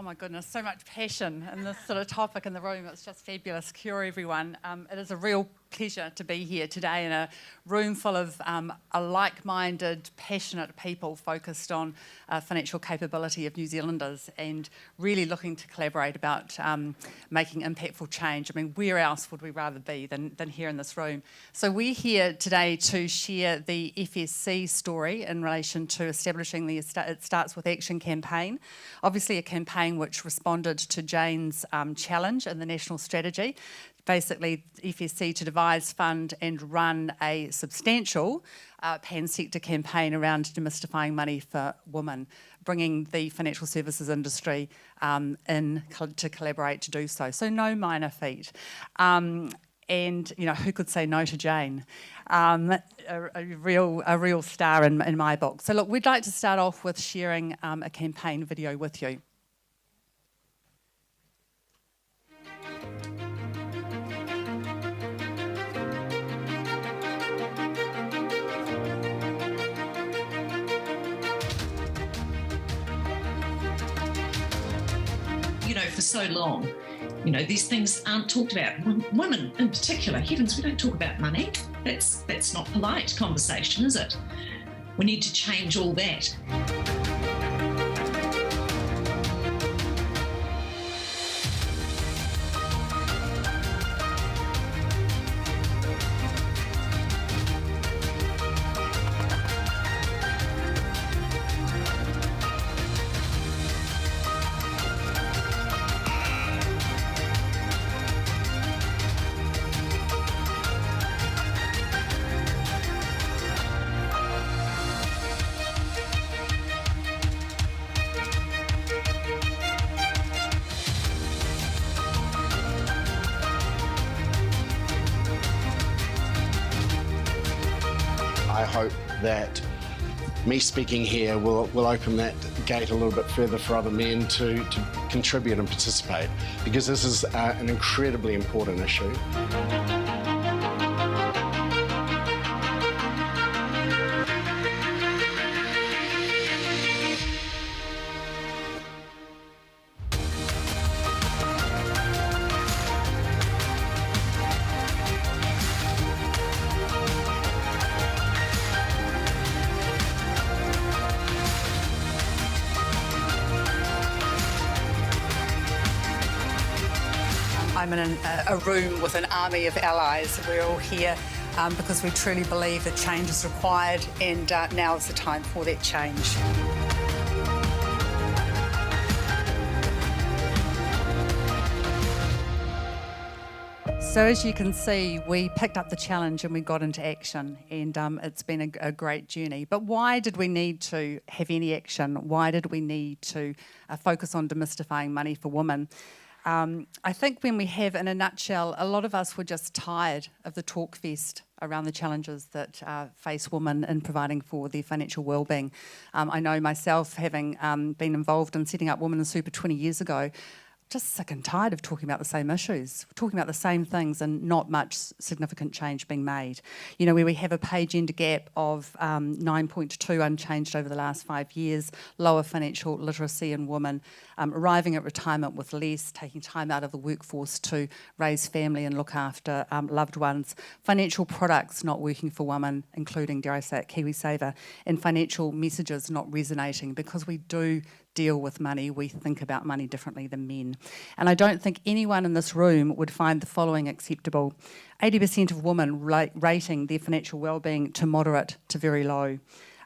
Oh my goodness, so much passion in this sort of topic in the room. It's just fabulous. Kia ora, everyone. It is a real pleasure to be here today in a room full of a like-minded, passionate people focused on financial capability of New Zealanders and really looking to collaborate about making impactful change. I mean, where else would we rather be than here in this room? So we're here today to share the Fsc story in relation to establishing the It Starts With Action campaign. Obviously a campaign which responded to Jane's challenge in the national strategy. Basically, Fsc to devise, fund and run a substantial pan-sector campaign around demystifying money for women, bringing the financial services industry in to collaborate to do so. So no minor feat. And, you know, who could say no to Jane? A real star in my book. So look, we'd like to start off with sharing a campaign video with you. You know, for so long, you know, these things aren't talked about. Women in particular, heavens, we don't talk about money. That's not polite conversation, is it? We need to change all that. I hope that me speaking here will open that gate a little bit further for other men to contribute and participate, because this is an incredibly important issue. I'm in a room with an army of allies. We're all here because we truly believe that change is required, and now is the time for that change. So as you can see, we picked up the challenge and we got into action, and it's been a great journey. But why did we need to have any action? Why did we need to focus on demystifying money for women? I think when we have, in a nutshell, a lot of us were just tired of the talk fest around the challenges that face women in providing for their financial wellbeing. I know myself, having been involved in setting up Women in Super 20 years ago, just sick and tired of talking about the same issues, talking about the same things and not much significant change being made. You know, where we have a pay gender gap of 9.2 unchanged over the last 5 years, lower financial literacy in women, arriving at retirement with less, taking time out of the workforce to raise family and look after loved ones, financial products not working for women, including, dare I say it, KiwiSaver, and financial messages not resonating, because we do deal with money, we think about money differently than men. And I don't think anyone in this room would find the following acceptable. 80% of women rating their financial wellbeing to moderate to very low.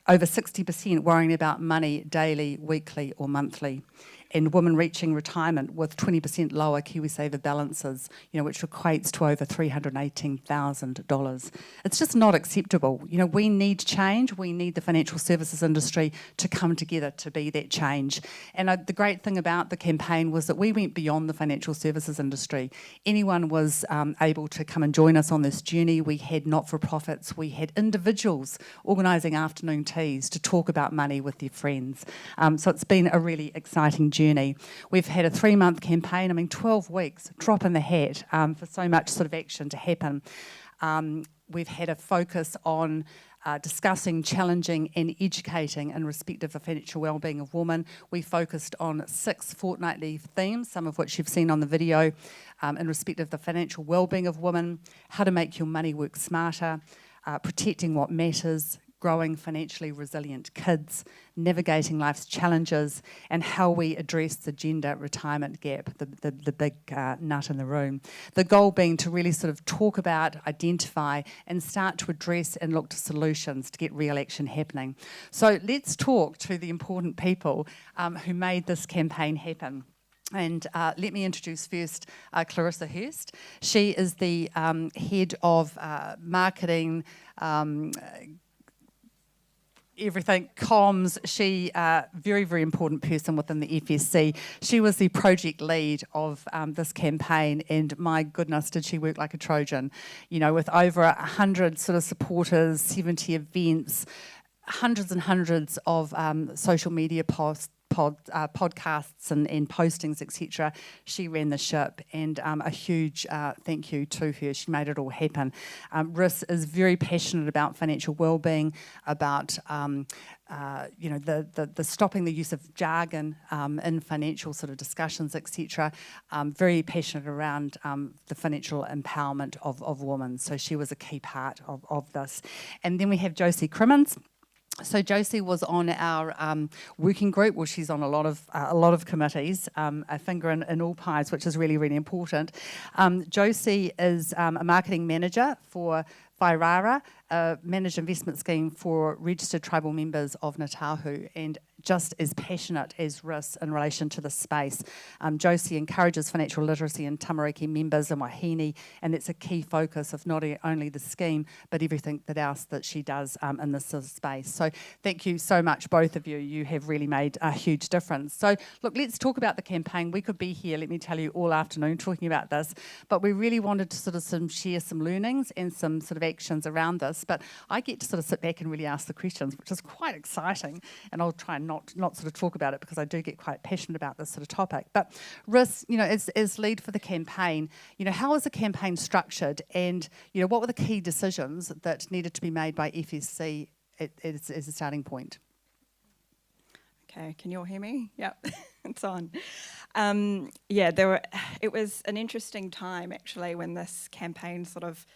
Over 60% worrying about money daily, weekly or monthly. And women reaching retirement with 20% lower KiwiSaver balances, you know, which equates to over $318,000. It's just not acceptable. You know, we need change. We need the financial services industry to come together to be that change. And the great thing about the campaign was that we went beyond the financial services industry. Anyone was able to come and join us on this journey. We had not-for-profits. We had individuals organising afternoon teas to talk about money with their friends. So it's been a really exciting journey. We've had a 3-month campaign, 12 weeks, drop in the hat for so much sort of action to happen. We've had a focus on discussing, challenging and educating in respect of the financial wellbeing of women. We focused on 6 fortnightly themes, some of which you've seen on the video, in respect of the financial wellbeing of women, how to make your money work smarter, protecting what matters, growing financially resilient kids, navigating life's challenges, and how we address the gender retirement gap, the big nut in the room. The goal being to really sort of talk about, identify, and start to address and look to solutions to get real action happening. So let's talk to the important people who made this campaign happen. And let me introduce first Clarissa Hurst. She is the head of marketing, everything, comms. She, very, very important person within the FSC. She was the project lead of this campaign, and my goodness, did she work like a Trojan. You know, with over 100 sort of supporters, 70 events, hundreds and hundreds of social media posts, podcasts and postings, etc. She ran the ship, and a huge thank you to her. She made it all happen. Riss is very passionate about financial wellbeing, about the stopping the use of jargon in financial sort of discussions, etc. Very passionate around the financial empowerment of women. So she was a key part of this. And then we have Josie Crimmins. So Josie was on our working group. Well, she's on a lot of committees, a finger in all pies, which is really, really important. Josie is a marketing manager for Whairara, a managed investment scheme for registered tribal members of Ngātahu, and just as passionate as Riss in relation to the space. Josie encourages financial literacy in tamariki members and wahine, and it's a key focus of not only the scheme, but everything else that she does in this sort of space. So thank you so much, both of you. You have really made a huge difference. So look, let's talk about the campaign. We could be here, let me tell you, all afternoon talking about this, but we really wanted to sort of share some learnings and some sort of actions around this. But I get to sort of sit back and really ask the questions, which is quite exciting, and I'll try and not sort of talk about it because I do get quite passionate about this sort of topic. But Riss, you know, as lead for the campaign, you know, how was the campaign structured, and you know, what were the key decisions that needed to be made by FSC as a starting point? Okay, can you all hear me? Yep, it's on. It was an interesting time actually when this campaign sort of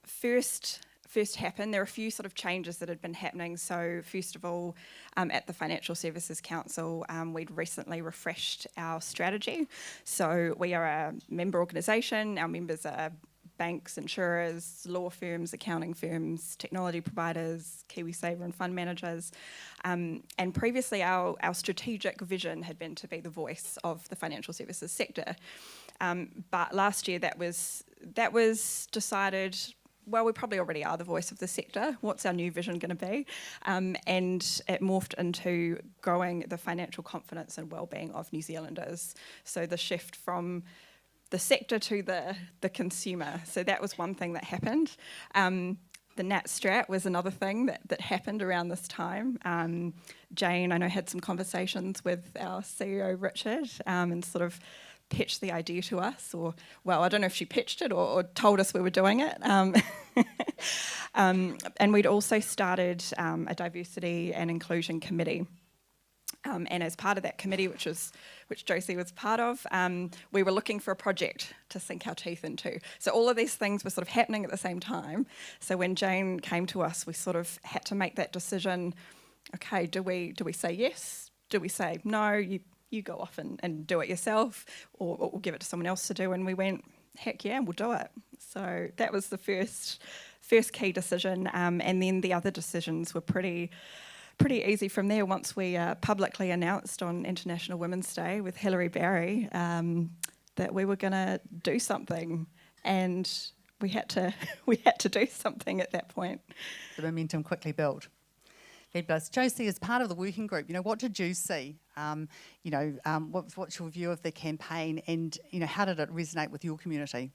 first happened. There were a few sort of changes that had been happening. So first of all, at the Financial Services Council, we'd recently refreshed our strategy. So we are a member organisation. Our members are banks, insurers, law firms, accounting firms, technology providers, KiwiSaver and fund managers. And previously our strategic vision had been to be the voice of the financial services sector. But last year that was decided, well, we probably already are the voice of the sector. What's our new vision going to be? And it morphed into growing the financial confidence and wellbeing of New Zealanders. So the shift from the sector to the consumer. So that was one thing that happened. The Nat Strat was another thing that happened around this time. Jane, I know, had some conversations with our CEO, Richard, and sort of pitched the idea to us, or, well, I don't know if she pitched it or told us we were doing it. And we'd also started a diversity and inclusion committee. And as part of that committee, which Josie was part of, we were looking for a project to sink our teeth into. So all of these things were sort of happening at the same time. So when Jane came to us, we sort of had to make that decision. Okay, do we say yes? Do we say no? You go off and do it yourself, or we'll give it to someone else to do? And we went, heck yeah, we'll do it. So that was the first key decision, and then the other decisions were pretty easy from there. Once we publicly announced on International Women's Day with Hilary Barry that we were going to do something, and we had to do something at that point. The momentum quickly built. Fabulous. Josie, as part of the working group, you know, what did you see? What's your view of the campaign, and you know, how did it resonate with your community?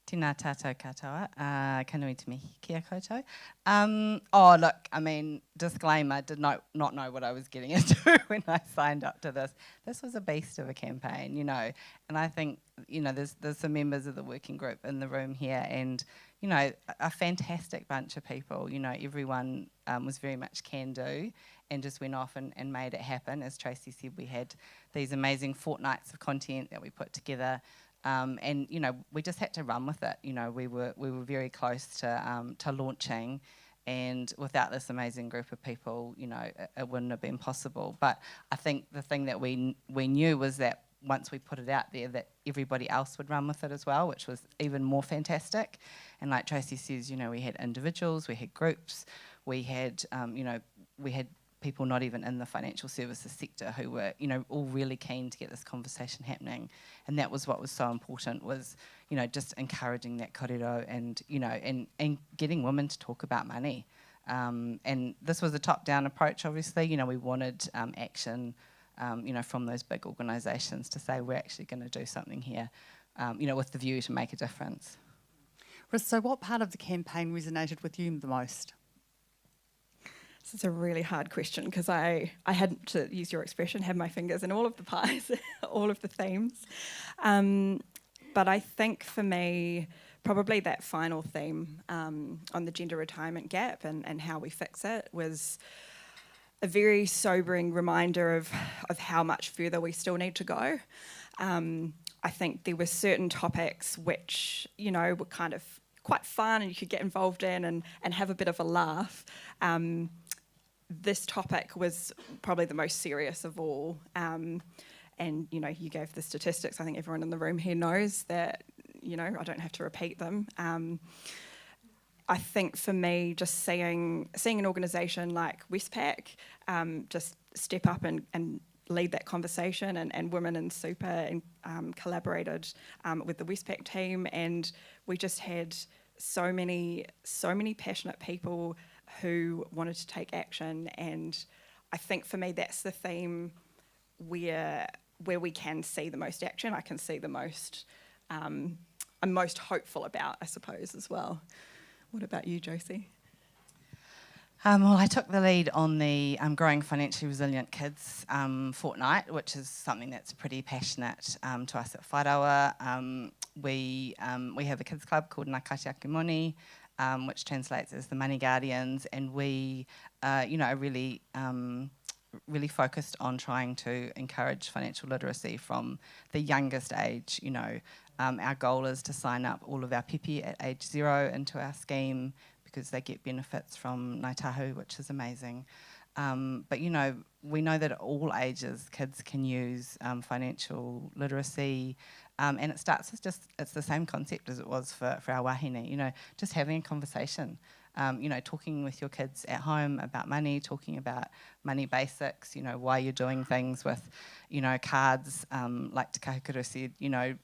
Tēnā tātou katoa, kanui te mihi kia koutou. Look, I mean, disclaimer, did not know what I was getting into when I signed up to this. This was a beast of a campaign, you know, and I think, you know, there's some members of the working group in the room here, and, you know, a fantastic bunch of people. You know, everyone was very much can do and just went off and made it happen. As Tracy said, we had these amazing fortnights of content that we put together. And, you know, we just had to run with it. You know, we were very close to launching. And without this amazing group of people, you know, it wouldn't have been possible. But I think the thing that we knew was that once we put it out there, that everybody else would run with it as well, which was even more fantastic. And like Tracy says, you know, we had individuals, we had groups, we had, you know, we had people not even in the financial services sector who were, you know, all really keen to get this conversation happening. And that was what was so important, was, you know, just encouraging that kōrero and, you know, and getting women to talk about money. And this was a top-down approach, obviously. You know, we wanted action, you know, from those big organisations to say we're actually going to do something here, you know, with the view to make a difference. So what part of the campaign resonated with you the most? This is a really hard question because I had, to use your expression, have my fingers in all of the pies, all of the themes. But I think for me, probably that final theme on the gender retirement gap and how we fix it was a very sobering reminder of how much further we still need to go. I think there were certain topics which, you know, were kind of quite fun and you could get involved in and have a bit of a laugh. This topic was probably the most serious of all. And, you know, you gave the statistics. I think everyone in the room here knows that, you know, I don't have to repeat them. I think for me, just seeing an organisation like Westpac just step up and lead that conversation, and Women in Super collaborated with the Westpac team, and we just had so many passionate people who wanted to take action. And I think for me, that's the theme where we can see the most action. I can see the most, I'm most hopeful about, I suppose, as well. What about you, Josie? Well, I took the lead on the Growing Financially Resilient Kids fortnight, which is something that's pretty passionate to us at Whārawa. We have a kids club called Ngā Kaiti Aku Moni, which translates as the Money Guardians, and we, you know, are really focused on trying to encourage financial literacy from the youngest age. You know, our goal is to sign up all of our pipi at age 0 into our scheme, because they get benefits from Ngāi Tahu, which is amazing. But, you know, we know that at all ages kids can use financial literacy, and it starts as it's the same concept as it was for our wahine, you know, just having a conversation, you know, talking with your kids at home about money, talking about money basics, you know, why you're doing things with, you know, cards, like Te Kahukura said, you know,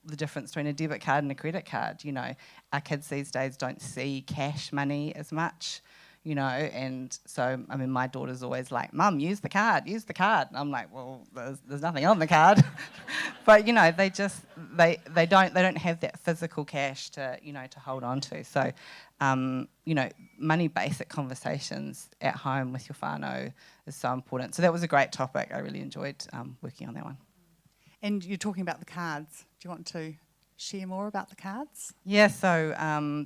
the difference between a debit card and a credit card. You know, our kids these days don't see cash money as much, you know, and so, I mean, my daughter's always like, Mum, use the card. And I'm like, well, there's nothing on the card. But, you know, they don't have that physical cash to, you know, to hold on to. So, you know, money basic conversations at home with your whānau is so important. So that was a great topic. I really enjoyed working on that one. And you're talking about the cards. Do you want to share more about the cards? Yeah, so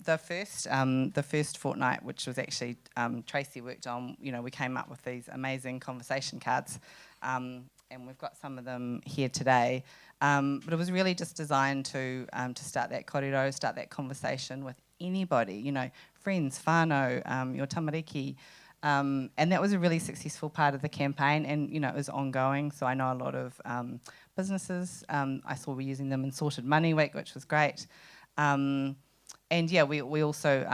the first fortnight, which was actually Tracy worked on, you know, we came up with these amazing conversation cards, and we've got some of them here today. But it was really just designed to start that kōrero, start that conversation with anybody, you know, friends, whānau, your tamariki. And that was a really successful part of the campaign, and, you know, it was ongoing. So I know a lot of businesses, I saw were using them in Sorted Money Week, which was great. And yeah, we also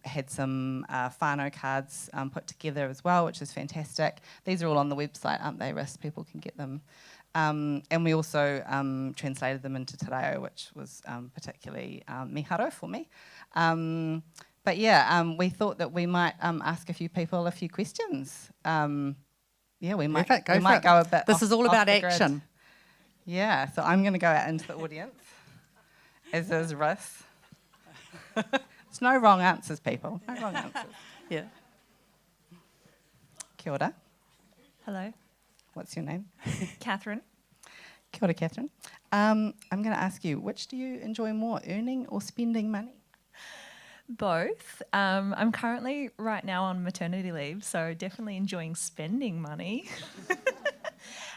had some whānau cards put together as well, which is fantastic. These are all on the website, aren't they, Riss? People can get them. And we also translated them into te reo, which was particularly miharo for me. But yeah, we thought that we might ask a few people a few questions. Yeah, we might go a bit. This is all about action. Grid. Yeah, so I'm going to go out into the audience, as is Riss. There's no wrong answers, people. No wrong answers. Yeah. Kia ora. Hello. What's your name? Catherine. Kia ora, Catherine. I'm going to ask you, which do you enjoy more, earning or spending money? Both. I'm currently right now on maternity leave, so definitely enjoying spending money.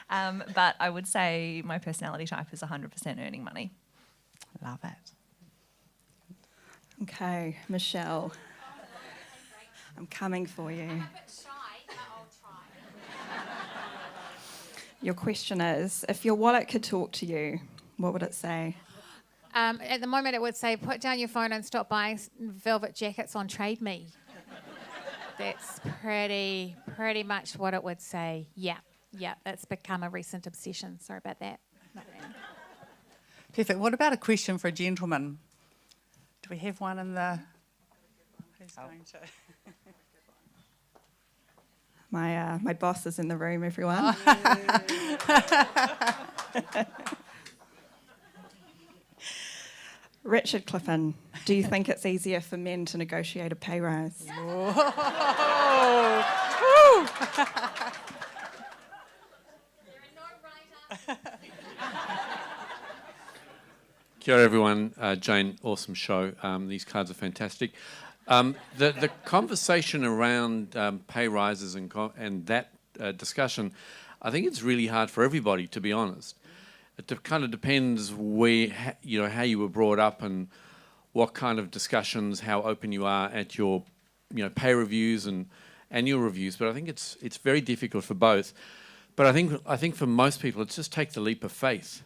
But I would say my personality type is 100% earning money. Love it. Okay, Michelle. I'm coming for you. I'm a bit shy, but I'll try. Your question is, if your wallet could talk to you, what would it say? At the moment, it would say, put down your phone and stop buying velvet jackets on Trade Me. That's pretty much what it would say. Yeah, that's become a recent obsession. Sorry about that. Perfect. What about a question for a gentleman? Do we have one in the... Who's going to... My boss is in the room, everyone. Richard Clifton, do you think it's easier for men to negotiate a pay rise? Kia ora everyone, Jane, awesome show. These cards are fantastic. The conversation around pay rises and that discussion, I think it's really hard for everybody, to be honest. It kind of depends where, how you were brought up and what kind of discussions, how open you are at your, pay reviews and annual reviews. But I think it's very difficult for both. But I think for most people, it's just take the leap of faith,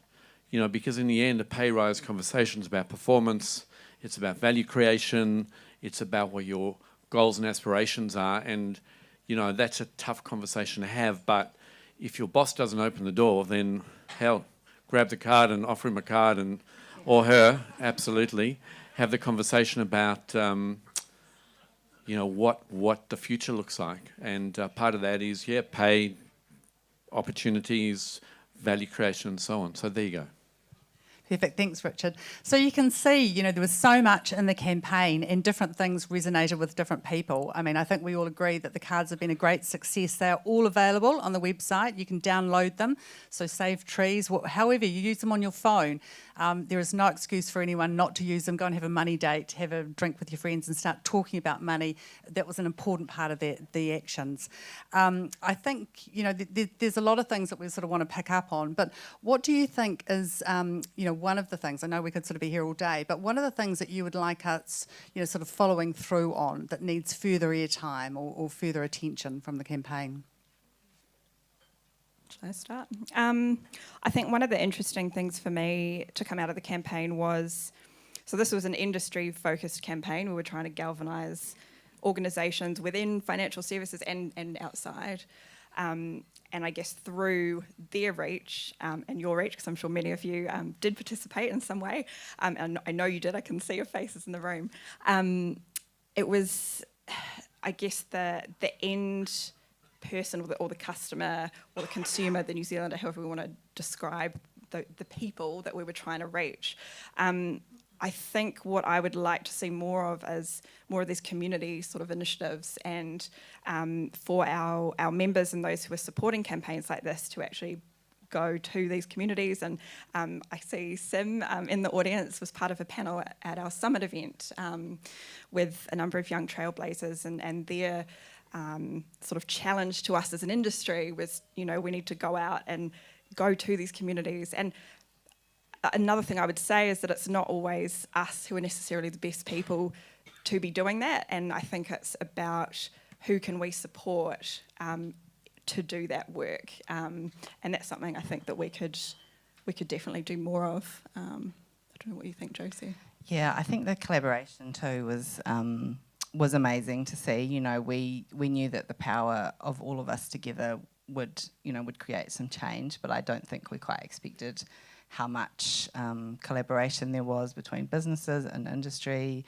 because in the end, a pay rise conversation is about performance, it's about value creation, it's about what your goals and aspirations are, and that's a tough conversation to have. But if your boss doesn't open the door, then hell, grab the card and offer him a card, or her, absolutely. Have the conversation about, what the future looks like. And part of that is, pay, opportunities, value creation, and so on. So there you go. Perfect. Thanks, Richard. So you can see, there was so much in the campaign and different things resonated with different people. I mean, I think we all agree that the cards have been a great success. They are all available on the website. You can download them. So save trees, however you use them on your phone. There is no excuse for anyone not to use them. Go and have a money date, have a drink with your friends and start talking about money. That was an important part of the actions. I think, there's a lot of things that we sort of want to pick up on, but what do you think is, one of the things, I know we could sort of be here all day, but one of the things that you would like us, sort of following through on that needs further airtime or further attention from the campaign? Shall I start? I think one of the interesting things for me to come out of the campaign was, so this was an industry-focused campaign. We were trying to galvanise organisations within financial services and outside. And I guess through their reach and your reach, because I'm sure many of you did participate in some way, and I know you did, I can see your faces in the room. It was, I guess, the end person or the customer or the consumer, the New Zealander, however we want to describe the people that we were trying to reach. I think what I would like to see more of is more of these community sort of initiatives, and for our members and those who are supporting campaigns like this to actually go to these communities. And I see Sim in the audience was part of a panel at our summit event with a number of young trailblazers, and their sort of challenge to us as an industry was, we need to go out and go to these communities. And another thing I would say is that it's not always us who are necessarily the best people to be doing that, and I think it's about who can we support to do that work, and that's something I think that we could definitely do more of. I don't know what you think, Josie. Yeah, I think the collaboration too was amazing to see. We knew that the power of all of us together would create some change, but I don't think we quite expected how much collaboration there was between businesses and industry,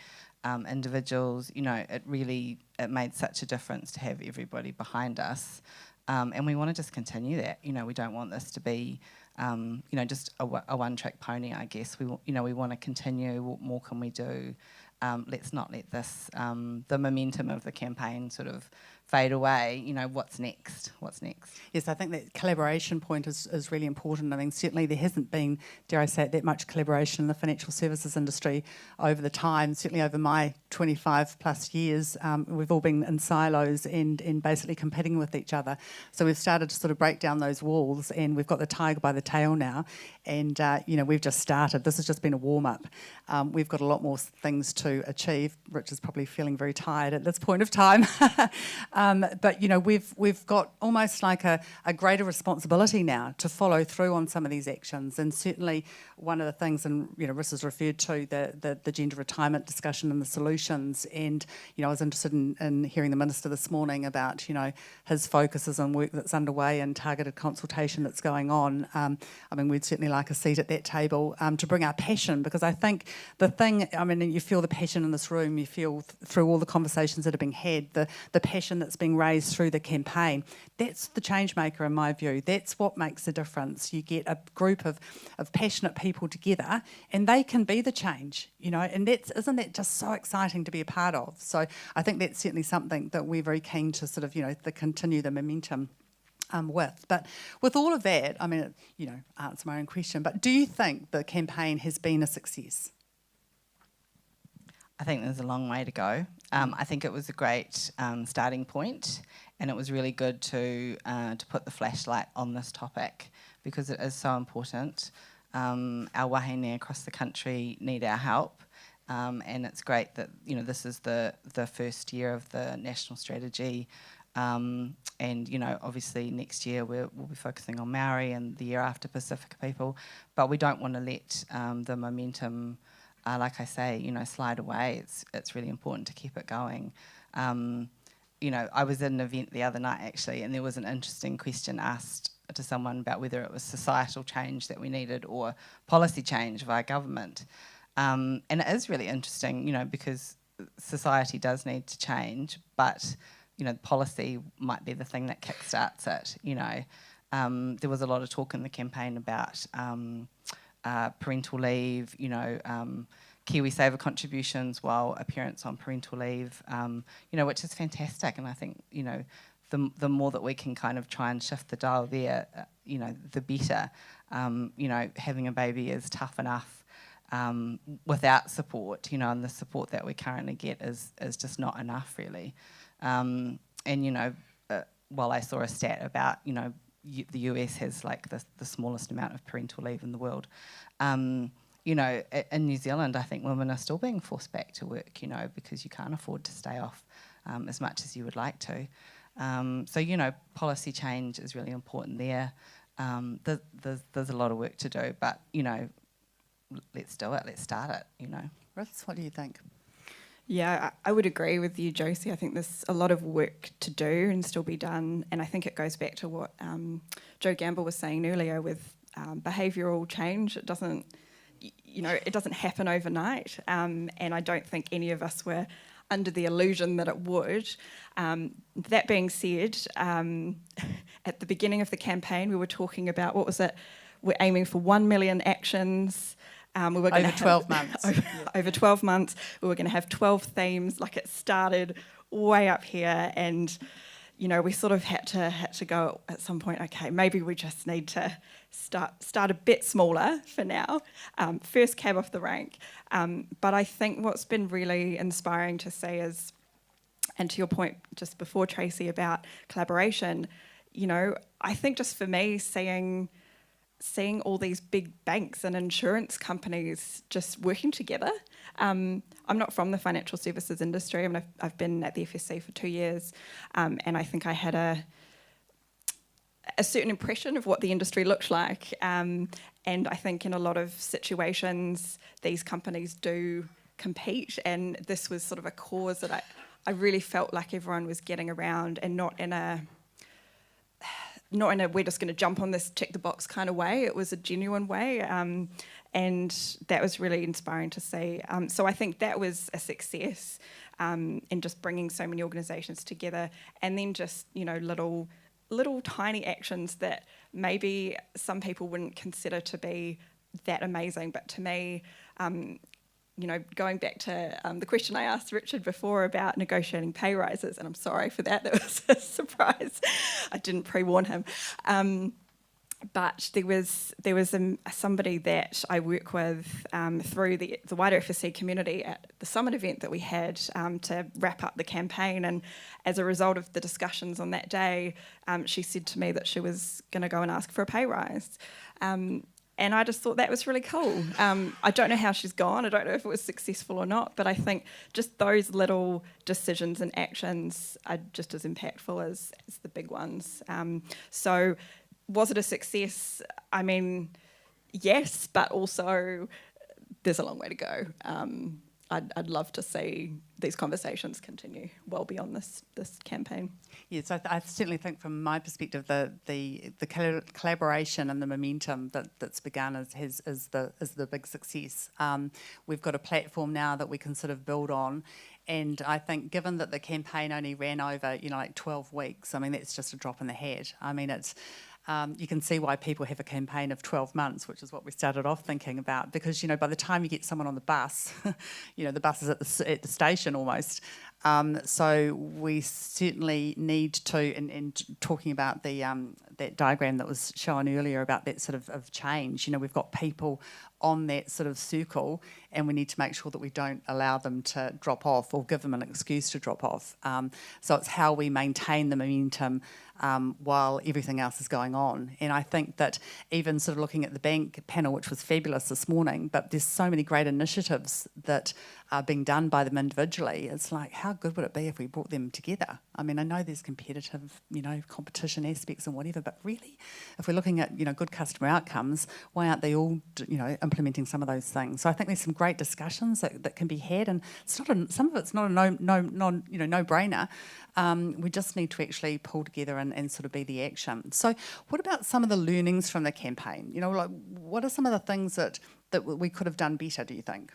individuals. It made such a difference to have everybody behind us, and we want to just continue that. We don't want this to be, just a one-track pony. I guess we want to continue. What more can we do? Let's not let this the momentum of the campaign sort of fade away, what's next? What's next? Yes, I think that collaboration point is really important. I mean, certainly there hasn't been, dare I say it, that much collaboration in the financial services industry over the time. Certainly over my 25 plus years, we've all been in silos and basically competing with each other. So we've started to sort of break down those walls, and we've got the tiger by the tail now. And, we've just started. This has just been a warm-up. We've got a lot more things to achieve. Rich is probably feeling very tired at this point of time. But we've got almost like a greater responsibility now to follow through on some of these actions. And certainly one of the things, and Rhys has referred to the gender retirement discussion and the solutions. And I was interested in hearing the minister this morning about his focuses on work that's underway and targeted consultation that's going on. We'd certainly like a seat at that table to bring our passion, because I think the thing, you feel the passion in this room, you feel through all the conversations that are being had, the passion that's being raised through the campaign. That's the change maker in my view. That's what makes a difference. You get a group of passionate people together and they can be the change, and isn't that just so exciting to be a part of? So I think that's certainly something that we're very keen to sort of, continue the momentum with. But with all of that, answer my own question, but do you think the campaign has been a success? I think there's a long way to go. I think it was a great starting point, and it was really good to put the flashlight on this topic because it is so important. Our wahine across the country need our help, and it's great that this is the first year of the national strategy. And obviously next year we'll be focusing on Maori and the year after Pacifica people, but we don't want to let the momentum, like I say, slide away. It's really important to keep it going. I was at an event the other night actually, and there was an interesting question asked to someone about whether it was societal change that we needed or policy change via government. And it is really interesting, because society does need to change, but policy might be the thing that kickstarts it. There was a lot of talk in the campaign about parental leave, KiwiSaver contributions while a parent's on parental leave, which is fantastic. And I think, the more that we can kind of try and shift the dial there, the better. Having a baby is tough enough without support, and the support that we currently get is just not enough, really. While I saw a stat about, the US has like the smallest amount of parental leave in the world, in New Zealand, I think women are still being forced back to work, because you can't afford to stay off as much as you would like to. So, policy change is really important there. There's a lot of work to do, but, let's do it, let's start it, Rhys, what do you think? Yeah, I would agree with you, Josie. I think there's a lot of work to do and still be done. And I think it goes back to what Joe Gamble was saying earlier with behavioural change. It doesn't happen overnight. And I don't think any of us were under the illusion that it would. That being said, at the beginning of the campaign, we were talking about, what was it? We're aiming for 1 million actions. We were over 12 months. Over 12 months, we were going to have 12 themes. Like, it started way up here, and we sort of had to go at some point. Okay, maybe we just need to start a bit smaller for now. First cab off the rank. But I think what's been really inspiring to see is, and to your point just before, Tracy, about collaboration, I think just for me, seeing all these big banks and insurance companies just working together. I'm not from the financial services industry. I've been at the Fsc for 2 years, and I think I had a certain impression of what the industry looked like. And I think in a lot of situations, these companies do compete, and this was sort of a cause that I really felt like everyone was getting around, and not in a we're just going to jump on this tick the box kind of way. It was a genuine way, and that was really inspiring to see. So I think that was a success in just bringing so many organisations together, and then just little tiny actions that maybe some people wouldn't consider to be that amazing, but to me, going back to the question I asked Richard before about negotiating pay rises, and I'm sorry for that, that was a surprise. I didn't pre-warn him. But there was somebody that I work with through the wider Fsc community at the summit event that we had to wrap up the campaign, and as a result of the discussions on that day, she said to me that she was going to go and ask for a pay rise. And I just thought that was really cool. I don't know how she's gone. I don't know if it was successful or not, but I think just those little decisions and actions are just as impactful as the big ones. So was it a success? I mean, yes, but also there's a long way to go. I'd love to see these conversations continue well beyond this campaign. Yes, I certainly think from my perspective the collaboration and the momentum that's begun is the big success. We've got a platform now that we can sort of build on, and I think given that the campaign only ran over 12 weeks, I mean that's just a drop in the hat. I mean it's. You can see why people have a campaign of 12 months, which is what we started off thinking about, because, by the time you get someone on the bus, the bus is at the station almost. So we certainly need to, and talking about that diagram that was shown earlier about that sort of change, we've got people on that sort of circle, and we need to make sure that we don't allow them to drop off or give them an excuse to drop off. So it's how we maintain the momentum while everything else is going on. And I think that even sort of looking at the bank panel, which was fabulous this morning, but there's so many great initiatives that are being done by them individually. It's like, how good would it be if we brought them together? I mean, I know there's competitive, competition aspects and whatever, but really, if we're looking at, good customer outcomes, why aren't they all, implementing some of those things? So I think there's some great discussions that can be had, and it's not some of it's not a no-brainer. We just need to actually pull together and sort of be the action. So what about some of the learnings from the campaign? What are some of the things that we could have done better, do you think?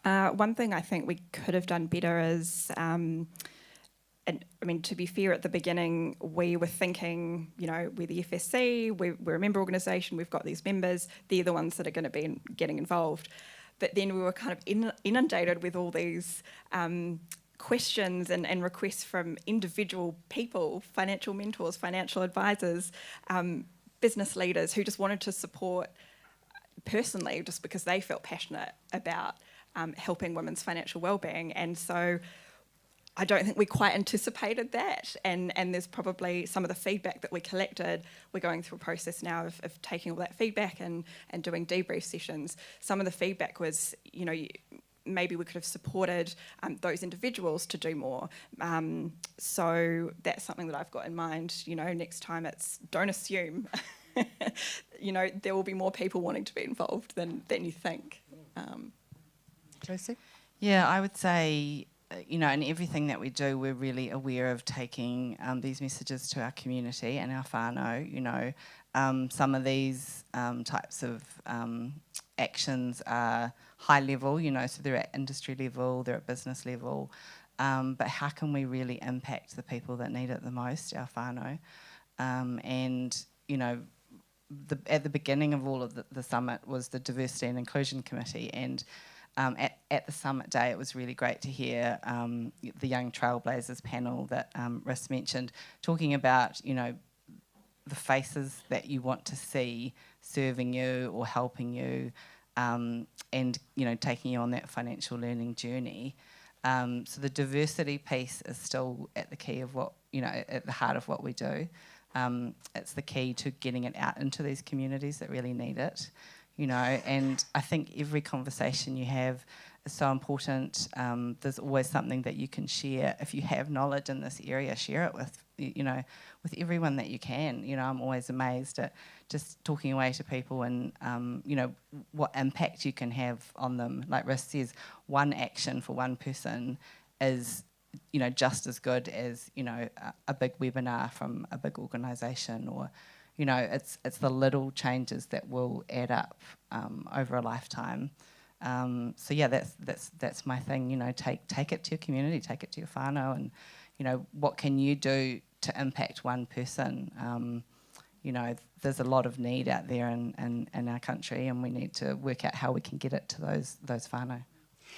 One thing I think we could have done better is, and I mean, to be fair, at the beginning, we were thinking, we're the FSC, we're a member organisation, we've got these members, they're the ones that are going to be getting involved. But then we were kind of inundated with all these questions and requests from individual people, financial mentors, financial advisors, business leaders who just wanted to support personally just because they felt passionate about helping women's financial well-being. And so I don't think we quite anticipated that, and there's probably some of the feedback that we collected. We're going through a process now of taking all that feedback and doing debrief sessions. Some of the feedback was, maybe we could have supported those individuals to do more. So that's something that I've got in mind. Next time don't assume, there will be more people wanting to be involved than you think. Josie? Yeah, I would say, in everything that we do, we're really aware of taking these messages to our community and our whānau. Some of these types of actions are high level, so they're at industry level, they're at business level, but how can we really impact the people that need it the most, our whānau? At the beginning of all of the summit was the Diversity and Inclusion Committee, and at the summit day, it was really great to hear the Young Trailblazers panel that Riss mentioned, talking about, the faces that you want to see serving you or helping you, and, taking you on that financial learning journey. So the diversity piece is still at the key of what, at the heart of what we do. It's the key to getting it out into these communities that really need it. And I think every conversation you have is so important. There's always something that you can share. If you have knowledge in this area, share it with everyone that you can. I'm always amazed at just talking away to people and, what impact you can have on them. Like Riss says, one action for one person is, just as good as, a big webinar from a big organisation, or it's the little changes that will add up over a lifetime. So yeah, that's my thing. Take it to your community, take it to your whānau, and what can you do to impact one person? you know, there's a lot of need out there in our country, and we need to work out how we can get it to those whānau.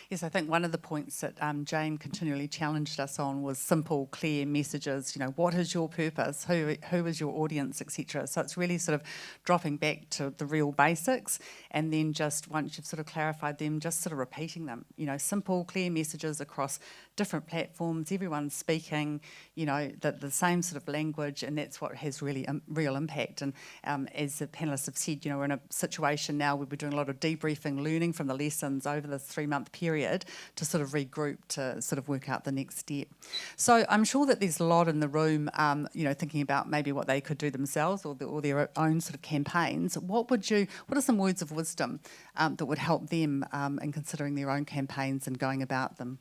Yes, I think one of the points that Jane continually challenged us on was simple, clear messages. You know, what is your purpose? Who is your audience, etc. So it's really sort of dropping back to the real basics, and then just once you've sort of clarified them, just sort of repeating them. You know, simple, clear messages across different platforms. Everyone's speaking, you know, the same sort of language, and that's what has really real impact. And as the panellists have said, you know, we're in a situation now where we're doing a lot of debriefing, learning from the lessons over this 3-month period to sort of regroup to sort of work out the next step. So I'm sure that there's a lot in the room, you know, thinking about maybe what they could do themselves or their own sort of campaigns. What are some words of wisdom that would help them in considering their own campaigns and going about them?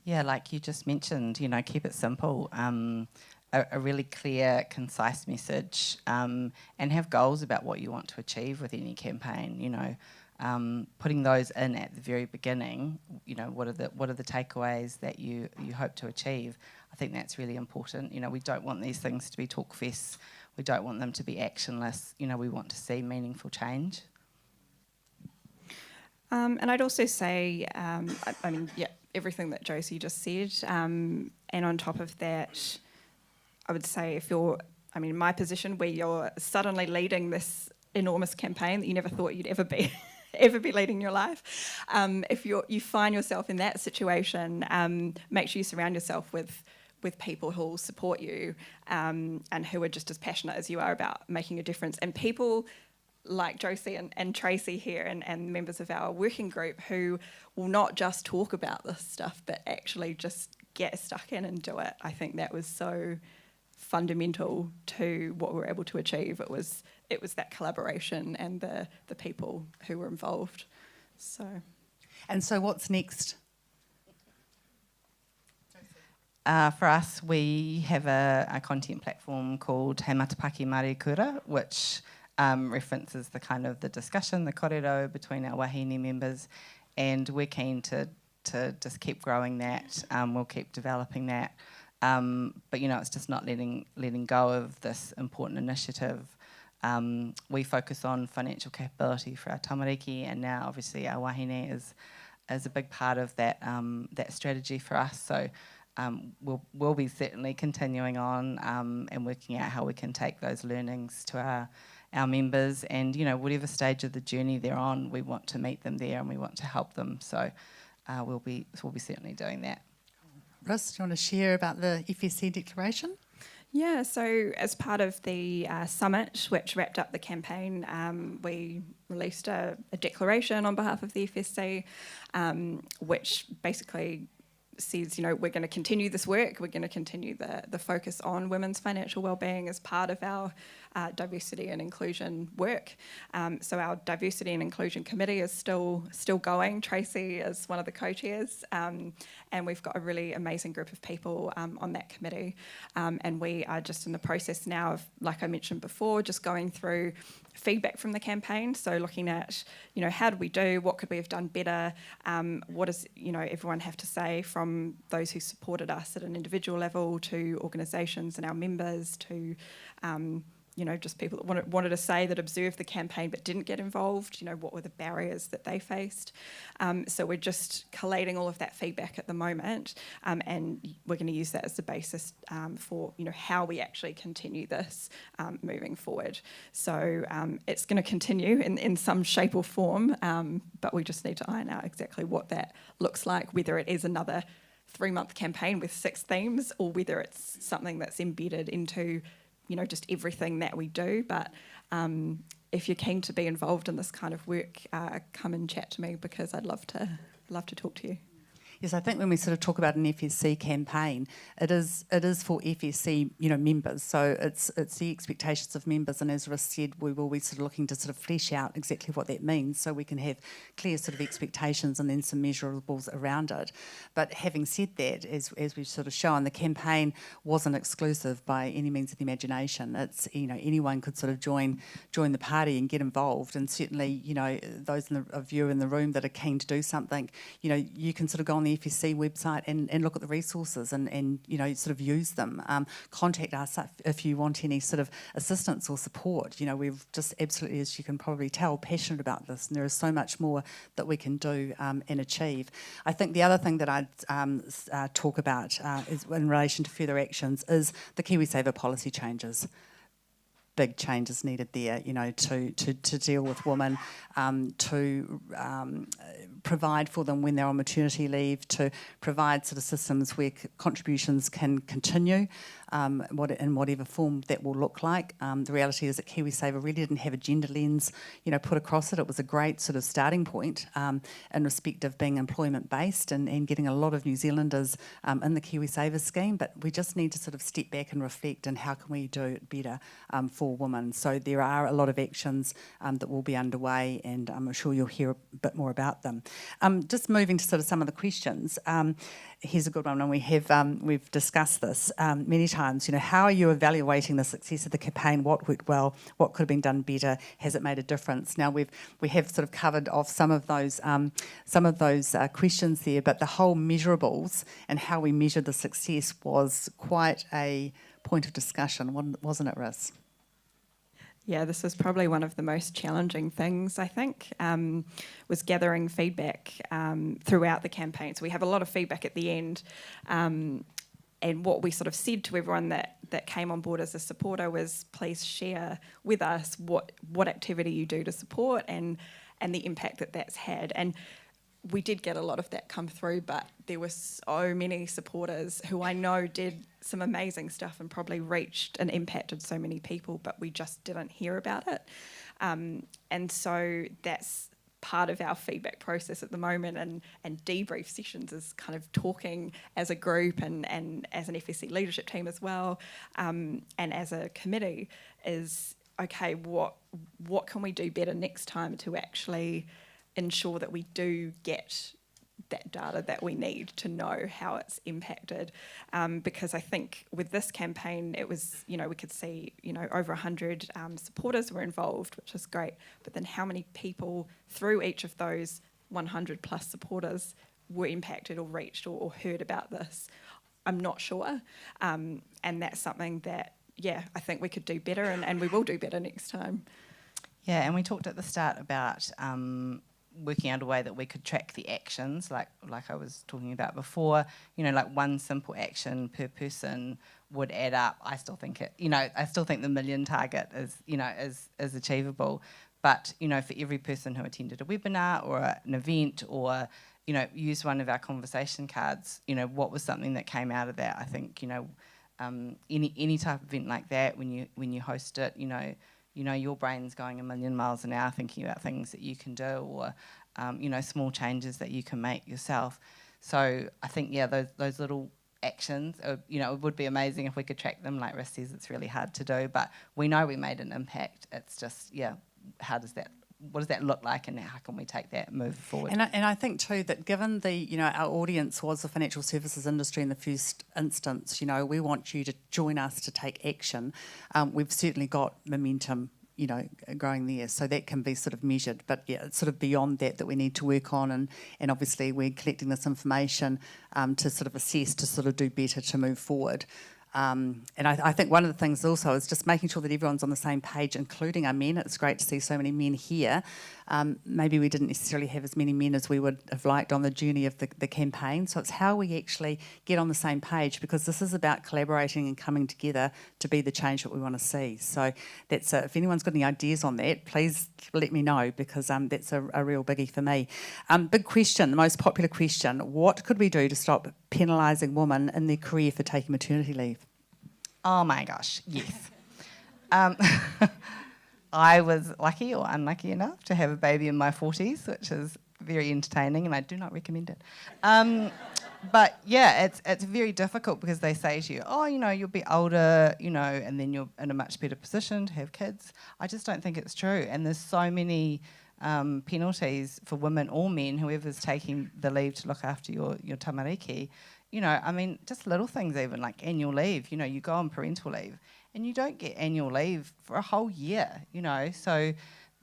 Yeah, like you just mentioned, you know, keep it simple. A really clear, concise message, and have goals about what you want to achieve with any campaign. You know, putting those in at the very beginning. You know, what are the takeaways that you hope to achieve? I think that's really important. You know, we don't want these things to be talk fests. We don't want them to be actionless. You know, we want to see meaningful change. And I'd also say, I mean, yeah, everything that Josie just said, and on top of that, I would say if you're, I mean, in my position where you're suddenly leading this enormous campaign that you never thought you'd ever be leading your life, if you find yourself in that situation, make sure you surround yourself with people who will support you and who are just as passionate as you are about making a difference, and people like Josie and Tracy here and members of our working group who will not just talk about this stuff but actually just get stuck in and do it. I think that was so fundamental to what we were able to achieve. It was that collaboration and the people who were involved. So what's next? For us, we have a content platform called He Matapaki Māori Kura, which references the kind of the discussion, the kōrero between our wahine members, and we're keen to just keep growing that. We'll keep developing that, but you know, it's just not letting go of this important initiative. We focus on financial capability for our tamariki, and now obviously our wahine is a big part of that that strategy for us. So we'll be certainly continuing on and working out how we can take those learnings to our members, and you know, whatever stage of the journey they're on, we want to meet them there and we want to help them. So we'll be certainly doing that. Russ, do you want to share about the Fsc Declaration? Yeah, so as part of the summit, which wrapped up the campaign, we released a declaration on behalf of the FSC, which basically says, you know, we're going to continue this work, we're going to continue the focus on women's financial wellbeing as part of our diversity and inclusion work. So our diversity and inclusion committee is still going. Tracy is one of the co-chairs, and we've got a really amazing group of people on that committee, and we are just in the process now of, like I mentioned before, just going through feedback from the campaign. So looking at, you know, how did we do, what could we have done better, what does, you know, everyone have to say, from those who supported us at an individual level to organisations and our members to you know, just people that wanted to say that observed the campaign but didn't get involved, you know, what were the barriers that they faced. So we're just collating all of that feedback at the moment, and we're going to use that as the basis for, you know, how we actually continue this moving forward. So it's going to continue in some shape or form, but we just need to iron out exactly what that looks like, whether it is another 3-month campaign with 6 themes or whether it's something that's embedded into, you know, just everything that we do. But if you're keen to be involved in this kind of work, come and chat to me, because I'd love to talk to you. Yes, I think when we sort of talk about an FSC campaign, it is for FSC, you know, members. So it's the expectations of members, and as Russ said, we will be sort of looking to sort of flesh out exactly what that means, so we can have clear sort of expectations and then some measurables around it. But having said that, as we've sort of shown, the campaign wasn't exclusive by any means of the imagination. It's, you know, anyone could sort of join the party and get involved, and certainly, you know, those of you in the room that are keen to do something, you know, you can sort of go on the the FSC website and look at the resources and you know, sort of use them. Contact us if you want any sort of assistance or support. You know, we've just absolutely, as you can probably tell, passionate about this, and there is so much more that we can do and achieve. I think the other thing that I'd talk about is in relation to further actions is the KiwiSaver policy changes. Big changes needed there, you know, to deal with women, to provide for them when they're on maternity leave, to provide sort of systems where contributions can continue in whatever form that will look like. The reality is that KiwiSaver really didn't have a gender lens, you know, put across it. It was a great sort of starting point in respect of being employment-based and getting a lot of New Zealanders in the KiwiSaver scheme, but we just need to sort of step back and reflect on how can we do it better for women. So there are a lot of actions that will be underway, and I'm sure you'll hear a bit more about them. Just moving to sort of some of the questions. Here's a good one, and we've discussed this many times. You know, how are you evaluating the success of the campaign? What worked well? What could have been done better? Has it made a difference? Now we have sort of covered off some of those questions there, but the whole measurables and how we measured the success was quite a point of discussion, wasn't it, Riz? Yeah, this was probably one of the most challenging things, I think, was gathering feedback throughout the campaign. So we have a lot of feedback at the end. And what we sort of said to everyone that came on board as a supporter was, please share with us what activity you do to support and the impact that that's had. And we did get a lot of that come through, but there were so many supporters who I know did some amazing stuff and probably reached and impacted so many people, but we just didn't hear about it. And so that's part of our feedback process at the moment, and debrief sessions is kind of talking as a group and as an FSC leadership team as well, and as a committee is, okay, what can we do better next time to actually ensure that we do get that data that we need to know how it's impacted, because I think with this campaign it was, you know, we could see, you know, over 100 supporters were involved, which is great, but then how many people through each of those 100 plus supporters were impacted or reached or heard about this, I'm not sure, and that's something that, yeah, I think we could do better, and we will do better next time. Yeah, and we talked at the start about working out a way that we could track the actions, like I was talking about before. You know, like one simple action per person would add up. I still think the million target is achievable. But, you know, for every person who attended a webinar or an event or, you know, used one of our conversation cards, you know, what was something that came out of that? I think, you know, any type of event like that, when you host it, you know, your brain's going a million miles an hour thinking about things that you can do or, you know, small changes that you can make yourself. So I think, yeah, those little actions, you know, it would be amazing if we could track them. Like Riss says, it's really hard to do, but we know we made an impact. It's just, yeah, what does that look like, and how can we take that and move forward? And I think too that given the, you know, our audience was the financial services industry in the first instance, you know, we want you to join us to take action. We've certainly got momentum, you know, growing there, so that can be sort of measured. But yeah, it's sort of beyond that we need to work on, and obviously we're collecting this information to sort of assess, to sort of do better, to move forward. And I think one of the things also is just making sure that everyone's on the same page, including our men. It's great to see so many men here. Maybe we didn't necessarily have as many men as we would have liked on the journey of the campaign. So it's how we actually get on the same page, because this is about collaborating and coming together to be the change that we want to see. So that's if anyone's got any ideas on that, please let me know, because that's a real biggie for me. Big question, the most popular question: what could we do to stop penalising women in their career for taking maternity leave? Oh my gosh, yes. I was lucky or unlucky enough to have a baby in my 40s, which is very entertaining, and I do not recommend it. But yeah, it's very difficult, because they say to you, oh, you know, you'll be older, you know, and then you're in a much better position to have kids. I just don't think it's true, and there's so many penalties for women or men, whoever's taking the leave to look after your tamariki. You know, I mean, just little things, even like annual leave. You know, you go on parental leave and you don't get annual leave for a whole year, you know. So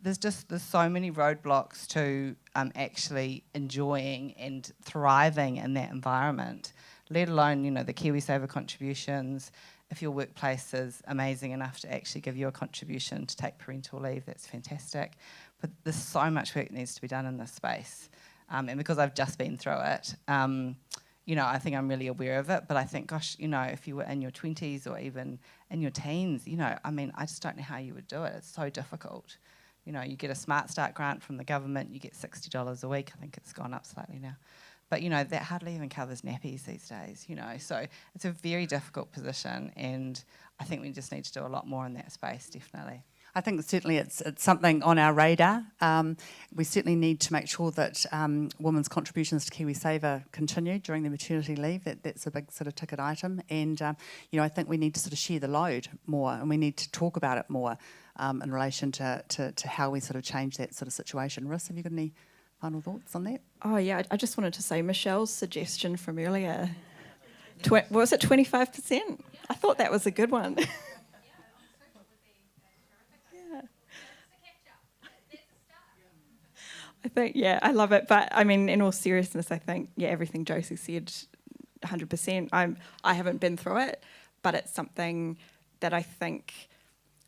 there's so many roadblocks to actually enjoying and thriving in that environment, let alone, the KiwiSaver contributions. If your workplace is amazing enough to actually give you a contribution to take parental leave, that's fantastic. But there's so much work that needs to be done in this space. And because I've just been through it, I think I'm really aware of it. But I think, gosh, if you were in your 20s or even in your teens, I just don't know how you would do it. It's so difficult. You get a Smart Start grant from the government, you get $60 a week. I think it's gone up slightly now. But, that hardly even covers nappies these days, So it's a very difficult position, and I think we just need to do a lot more in that space, definitely. I think certainly it's something on our radar. We certainly need to make sure that women's contributions to KiwiSaver continue during the maternity leave. That's a big sort of ticket item. And, I think we need to sort of share the load more, and we need to talk about it more in relation to how we sort of change that sort of situation. Riss, have you got any final thoughts on that? Oh, yeah, I just wanted to say Michelle's suggestion from earlier, was it 25%? I thought that was a good one. I think, I love it. But, in all seriousness, I think, everything Josie said, 100%. I haven't been through it, but it's something that I think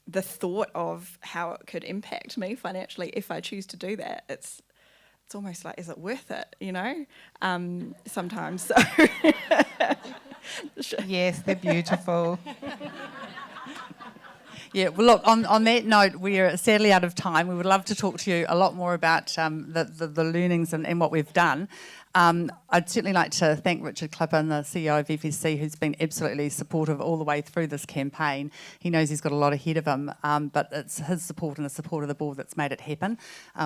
the thought of how it could impact me financially if I choose to do that, it's almost like, is it worth it, sometimes. So. Yes, they're beautiful. Yeah, well, look, on that note, we're sadly out of time. We would love to talk to you a lot more about the learnings and what we've done. I'd certainly like to thank Richard Clipper, the CEO of Fsc, who's been absolutely supportive all the way through this campaign. He knows he's got a lot ahead of him, but it's his support and the support of the board that's made it happen.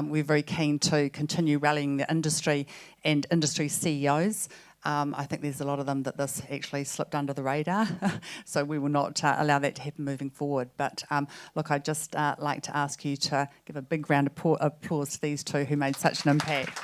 We're very keen to continue rallying the industry and industry CEOs. I think there's a lot of them that this actually slipped under the radar, so we will not allow that to happen moving forward. But look, I'd just like to ask you to give a big round of applause to these two who made such an impact.